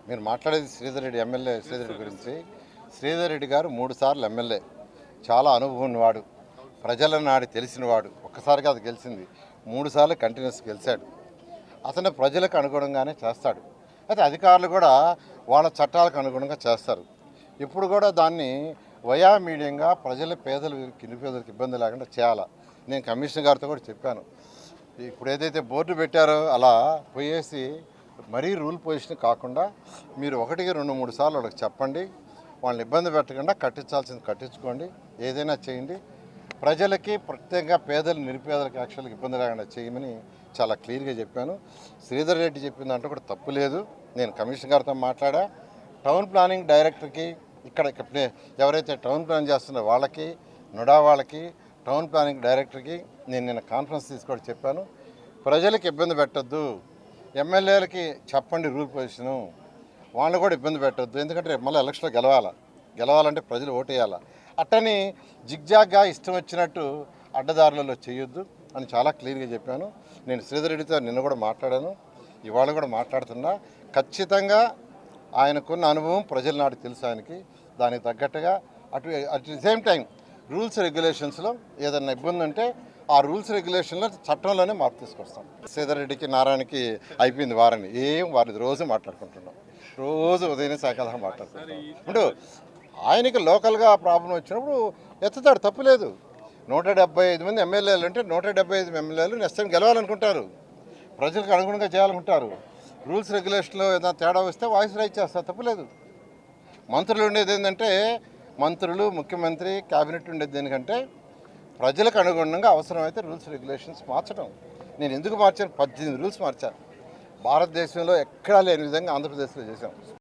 మీరు మాట్లాడేది శ్రీధర్ రెడ్డి ఎమ్మెల్యే శ్రీధర్ రెడ్డి గురించి. శ్రీధర్ రెడ్డి గారు 3 సార్లు ఎమ్మెల్యే, చాలా అనుభవం ఉన్నవాడు, ప్రజల నాడి తెలిసినవాడు. ఒక్కసారిగా అది గెలిచింది, 3 సార్లు కంటిన్యూస్ గెలిచాడు. అతను ప్రజలకు అనుగుణంగానే చేస్తాడు. అయితే అధికారులు కూడా వాళ్ళ చట్టాలకు అనుగుణంగా చేస్తారు. ఇప్పుడు కూడా దాన్ని వయా మీడియంగా ప్రజల పేదలు నిరుపేదలకు ఇబ్బంది లేకుండా చేయాలి. నేను కమిషనర్ గారితో కూడా చెప్పాను. ఇప్పుడు ఏదైతే బోర్డు పెట్టారో అలా పోయేసి మరీ రూల్ పొజిషన్ కాకుండా మీరు 1, 2, 3 సార్లు వాళ్ళకి చెప్పండి. వాళ్ళని ఇబ్బంది పెట్టకుండా కట్టించాల్సింది కట్టించుకోండి, ఏదైనా చేయండి. ప్రజలకి ప్రత్యేకంగా పేదలు నిరుపేదలకు యాక్చువల్గా ఇబ్బంది లేకుండా చేయమని చాలా క్లియర్గా చెప్పాను. శ్రీధర్ రెడ్డి చెప్పిన దాంట్లో కూడా తప్పు లేదు. నేను కమిషనర్ గారితో మాట్లాడా. టౌన్ ప్లానింగ్ డైరెక్టర్కి ఇక్కడ ఎవరైతే టౌన్ ప్లాన్ చేస్తున్నారో వాళ్ళకి, నుడా వాళ్ళకి, టౌన్ ప్లానింగ్ డైరెక్టర్కి నేను నిన్న కాన్ఫరెన్స్ తీసుకొని చెప్పాను. ప్రజలకు ఇబ్బంది పెట్టద్దు, ఎమ్మెల్యేలకి చెప్పండి రూల్ పొజిషను, వాళ్ళని కూడా ఇబ్బంది పెట్టద్దు. ఎందుకంటే మళ్ళీ ఎలక్షన్లో గెలవాలంటే ప్రజలు ఓటేయాలి. అట్టని జిగ్జాగ్గా ఇష్టం వచ్చినట్టు అడ్డదారులలో చేయొద్దు అని చాలా క్లియర్గా చెప్పాను. నేను శ్రీధర్ రెడ్డితో నిన్న కూడా మాట్లాడాను, ఇవాళ కూడా మాట్లాడుతున్నా. ఖచ్చితంగా ఆయనకున్న అనుభవం ప్రజల నాటి తెలుసు ఆయనకి. దానికి తగ్గట్టుగా at the same time rules రెగ్యులేషన్స్లో ఏదైనా ఇబ్బంది ఉంటే ఆ రూల్స్ రెగ్యులేషన్లో చట్టంలోనే మార్పు తీసుకొస్తాం. శ్రీధర్ రెడ్డికి నారాయణకి అయిపోయింది వారని వారిది రోజు మాట్లాడుకుంటున్నాం, రోజు ఉదయం సాయంకాలం మాట్లాడుకుంటాం. ఇప్పుడు ఆయనకి లోకల్గా ప్రాబ్లం వచ్చినప్పుడు ఎత్తుతాడు, తప్పులేదు. 175 మంది ఎమ్మెల్యేలు అంటే 175 ఎమ్మెల్యేలు నెక్స్ట్ టైం గెలవాలనుకుంటారు, ప్రజలకు అనుగుణంగా చేయాలనుకుంటారు. రూల్స్ రెగ్యులేషన్లో ఏదైనా తేడా వస్తే వాయిస్ రైజ్ చేస్తారు, తప్పులేదు. మంత్రులు ఉండేది ఏంటంటే మంత్రులు, ముఖ్యమంత్రి, క్యాబినెట్ ఉండేది దేనికంటే ప్రజలకు అనుగుణంగా అవసరమైతే రూల్స్ రెగ్యులేషన్స్ మార్చడం. నేను ఎందుకు మార్చాను? 18 రూల్స్ మార్చాను. భారతదేశంలో ఎక్కడా లేని విధంగా ఆంధ్రప్రదేశ్లో చేశాం.